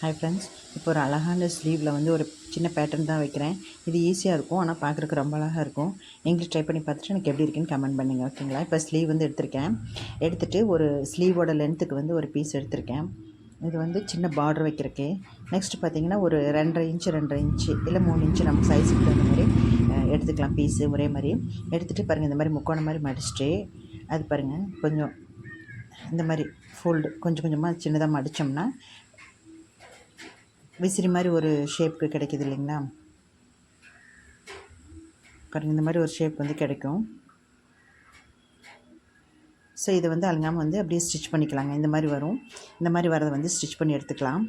Hi friends, இப்போ ஒரு அழகான ஸ்லீவில் வந்து ஒரு சின்ன பேட்டர்ன் தான் வைக்கிறேன். இது ஈஸியாக இருக்கும், ஆனால் பார்க்குறக்கு ரொம்ப அழகாக இருக்கும். நீங்களும் ட்ரை பண்ணி பார்த்துட்டு எனக்கு எப்படி இருக்குன்னு கமெண்ட் பண்ணுங்கள், ஓகேங்களா? இப்போ ஸ்லீவ் வந்து எடுத்துகிட்டு ஒரு ஸ்லீவோட லென்த்துக்கு வந்து ஒரு பீஸ் எடுத்திருக்கேன். இது வந்து சின்ன பார்டர் வைக்கிறக்கே. நெக்ஸ்ட்டு பார்த்தீங்கன்னா ஒரு 2.5 இன்ச்சு இல்லை 3 இன்ச்சு நம்ம சைஸுக்கு தகுந்த மாதிரி எடுத்துக்கலாம் பீஸு. ஒரே மாதிரி எடுத்துகிட்டு பாருங்கள், இந்த மாதிரி முக்கோணம் மாதிரி மடிச்சுட்டு அது பாருங்கள் கொஞ்சம் இந்த மாதிரி ஃபோல்டு கொஞ்சம் கொஞ்சமாக சின்னதாக மடித்தோம்னா விசிறி மாதிரி ஒரு ஷேப்புக்கு கிடைக்கிது இல்லைங்களா? பாருங்கள், இந்த மாதிரி ஒரு ஷேப் வந்து கிடைக்கும். ஸோ இதை வந்து அலங்காமல் வந்து அப்படியே ஸ்டிச் பண்ணிக்கலாங்க. இந்த மாதிரி வரும். இந்த மாதிரி வரதை வந்து ஸ்டிச் பண்ணி எடுத்துக்கலாம்.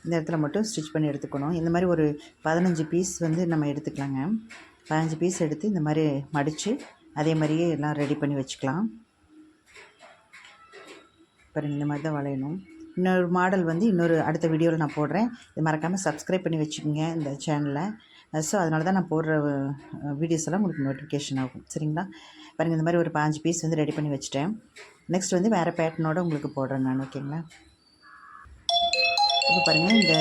இந்த இடத்துல மட்டும் ஸ்டிச் பண்ணி எடுத்துக்கணும். இந்த மாதிரி ஒரு 15 பீஸ் வந்து நம்ம எடுத்துக்கலாங்க. 15 பீஸ் எடுத்து இந்த மாதிரி மடித்து அதே மாதிரியே எல்லாம் ரெடி பண்ணி வச்சுக்கலாம். பாருங்கள், இந்த மாதிரி தான் வளையணும். இன்னொரு மாடல் வந்து அடுத்த வீடியோவில் நான் போடுறேன். இது மறக்காமல் சப்ஸ்கிரைப் பண்ணி வச்சுக்கோங்க இந்த சேனலை. ஸோ அதனால தான் நான் போடுற வீடியோஸ் எல்லாம் உங்களுக்கு நோட்டிஃபிகேஷன் ஆகும், சரிங்களா? பாருங்கள், இந்த மாதிரி ஒரு 5 பீஸ் வந்து ரெடி பண்ணி வச்சுட்டேன். நெக்ஸ்ட் வந்து வேறு பேட்டர்னோடு உங்களுக்கு போடுறேன் நான், ஓகேங்களா? இப்போ பாருங்கள், இந்த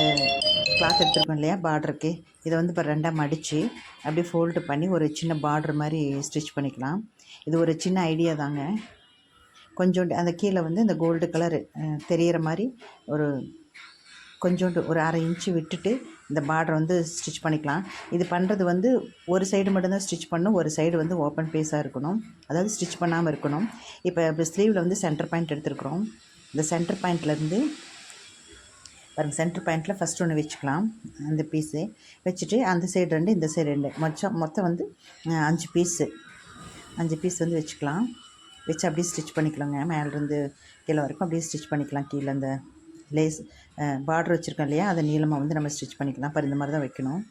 கிளாத் எடுத்துருக்கோம் இல்லையா பார்டருக்கு, இதை வந்து இப்போ 2ஆக மடித்து அப்படியே ஃபோல்டு பண்ணி ஒரு சின்ன பார்டர் மாதிரி ஸ்டிச் பண்ணிக்கலாம். இது ஒரு சின்ன ஐடியா தாங்க. கொஞ்சோண்டு அந்த கீழே வந்து இந்த கோல்டு கலர் தெரிகிற மாதிரி கொஞ்சோண்டு ஒரு 1/2 இன்ச்சு விட்டுட்டு இந்த பார்டர் வந்து ஸ்டிச் பண்ணிக்கலாம். இது பண்ணுறது வந்து ஒரு சைடு மட்டும்தான் ஸ்டிச் பண்ணணும், ஒரு சைடு வந்து ஓப்பன் பேஸாக இருக்கணும், அதாவது ஸ்டிச் பண்ணாமல் இருக்கணும். இப்போ ஸ்லீவில் வந்து சென்டர் பாயிண்ட் எடுத்துருக்குறோம். இந்த சென்டர் பாயிண்ட்லேருந்து பாருங்கள், சென்டர் பாயிண்ட்டில் ஃபஸ்ட் ஒன்று வச்சுக்கலாம். அந்த பீஸு வச்சுட்டு அந்த சைடு 2 இந்த சைடு 2 மொத்தம் வந்து 5 பீஸ் வந்து வச்சுக்கலாம். வச்சு அப்படியே ஸ்டிச் பண்ணிக்கலாங்க. மேலேருந்து கீழே வரைக்கும் அப்படியே ஸ்டிச் பண்ணிக்கலாம். கீழே அந்த லேஸ் பார்டர் வச்சுருக்கோம் இல்லையா, அதை நீளமாக வந்து நம்ம ஸ்டிச் பண்ணிக்கலாம். அப்புறம் இந்த மாதிரி தான் வைக்கணும்.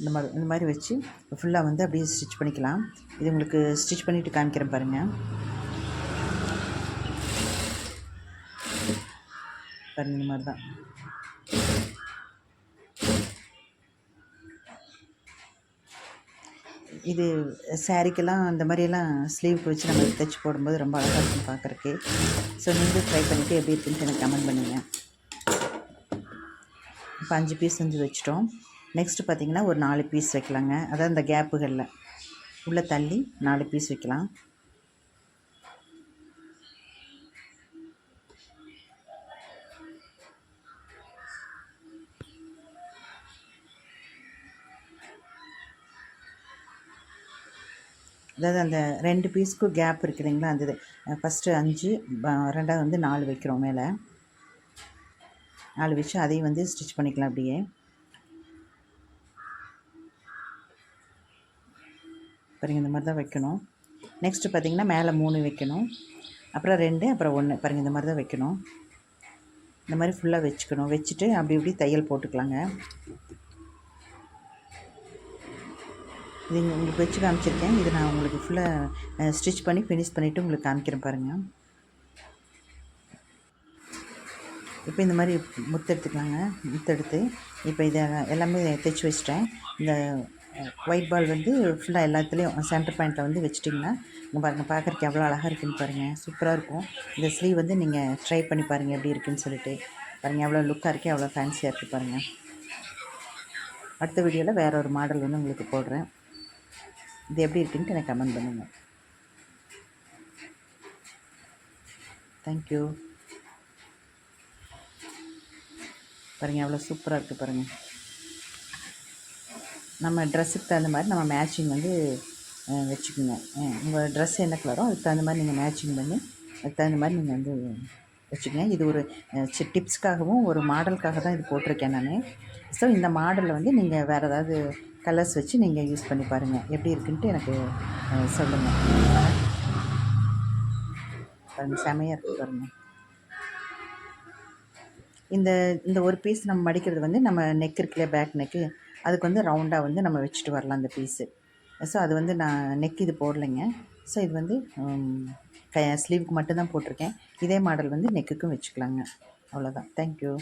இந்த மாதிரி வச்சு ஃபுல்லாக வந்து அப்படியே ஸ்டிச் பண்ணிக்கலாம். இது உங்களுக்கு ஸ்டிச் பண்ணிவிட்டு காமிக்கிறேன் பாருங்கள். இந்த மாதிரி தான். இது சாரீக்கெல்லாம் அந்த மாதிரியெல்லாம் ஸ்லீவுக்கு வச்சு நம்ம தைச்சி போடும்போது ரொம்ப அழகாக இருக்கும் பார்க்குறக்கு. ஸோ நீங்களும் ட்ரை பண்ணிவிட்டு எப்படி இருக்குன்ட்டு எனக்கு கமெண்ட் பண்ணுங்கள். இப்போ 5 பீஸ் வந்து வச்சிட்டோம். நெக்ஸ்ட்டு பார்த்திங்கன்னா ஒரு 4 பீஸ் வைக்கலாங்க. அதாவது இந்த கேப்புகளில் உள்ளே தள்ளி 4 பீஸ் வைக்கலாம். அதாவது அந்த 2 பீஸ்க்கும் கேப் இருக்குது இல்லைங்களா, அந்த இது ஃபஸ்ட்டு 5, ரெண்டாவது வந்து 4 வைக்கிறோம். மேலே 4 வச்சு அதையும் வந்து ஸ்டிச் பண்ணிக்கலாம் அப்படியே. பாருங்கள், இந்த மாதிரி தான் வைக்கணும். நெக்ஸ்ட்டு பார்த்திங்கன்னா மேலே 3 வைக்கணும், அப்புறம் 2, அப்புறம் 1. பாருங்கள், இந்த மாதிரி தான் வைக்கணும். இந்த மாதிரி ஃபுல்லாக வச்சுக்கணும். வச்சுட்டு அப்படி இப்படி தையல் போட்டுக்கலாங்க. இது உங்களுக்கு வச்சு காமிச்சிருக்கேன். இது நான் உங்களுக்கு ஃபுல்லாக ஸ்டிச் பண்ணி ஃபினிஷ் பண்ணிவிட்டு உங்களுக்கு காமிக்கிறேன் பாருங்கள். இப்போ இந்த மாதிரி முத்தெடுத்துக்கலாங்க. முத்தெடுத்து இப்போ இதை எல்லாமே தைச்சி வச்சிட்டேன். இந்த ஒயிட் பால் வந்து ஃபுல்லாக எல்லாத்துலேயும் சென்டர் பாயிண்ட்டில் வந்து வச்சிட்டிங்கன்னா இங்கே பாருங்கள், பார்க்குறக்கு எவ்வளோ அழகாக இருக்குதுன்னு பாருங்கள். சூப்பராக இருக்கும். இந்த ஸ்லீவ் வந்து நீங்கள் ட்ரை பண்ணி பாருங்கள் எப்படி இருக்குதுன்னு சொல்லிட்டு. பாருங்கள், எவ்வளோ லுக்காக இருக்குது, எவ்வளோ ஃபேன்சியாக இருக்குது பாருங்கள். அடுத்த வீடியோவில் வேறு ஒரு மாடல் வந்து உங்களுக்கு போடுறேன். இது எப்படி இருக்குன்ட்டு எனக்கு கமெண்ட் பண்ணுங்கள். தேங்க்யூ. பாருங்கள், எவ்வளோ சூப்பராக இருக்குது பாருங்கள். நம்ம ட்ரெஸ்ஸுக்கு தகுந்த மாதிரி நம்ம மேட்சிங் வந்து வச்சுக்கோங்க. உங்கள் ட்ரெஸ் என்ன கலரோ அதுக்கு தகுந்த மாதிரி நீங்கள் மேட்சிங் பண்ணி அதுக்கு தகுந்த மாதிரி நீங்கள் வந்து வச்சுக்கோங்க. இது ஒரு டிப்ஸ்க்காகவும் ஒரு மாடலுக்காக தான் இது போட்டிருக்கேன் நான். ஸோ இந்த மாடலில் வந்து நீங்கள் வேறு ஏதாவது கலர்ஸ் வச்சு நீங்கள் யூஸ் பண்ணி பாருங்கள். எப்படி இருக்குன்ட்டு எனக்கு சொல்லுங்கள். பாருங்கள், செமையாக இருக்குது பாருங்கள். இந்த ஒரு பீஸ் நம்ம மடிக்கிறது வந்து நம்ம நெக் இருக்குல்லையா, பேக் நெக்கு, அதுக்கு வந்து ரவுண்டாக வந்து நம்ம வச்சுட்டு வரலாம் அந்த பீஸு. ஸோ அது வந்து நான் நெக் இது போடலைங்க. ஸோ இது வந்து ஸ்லீவுக்கு மட்டும்தான் போட்டிருக்கேன். இதே மாடல் வந்து நெக்குக்கும் வச்சுக்கலாங்க. அவ்வளோதான். தேங்க்யூ.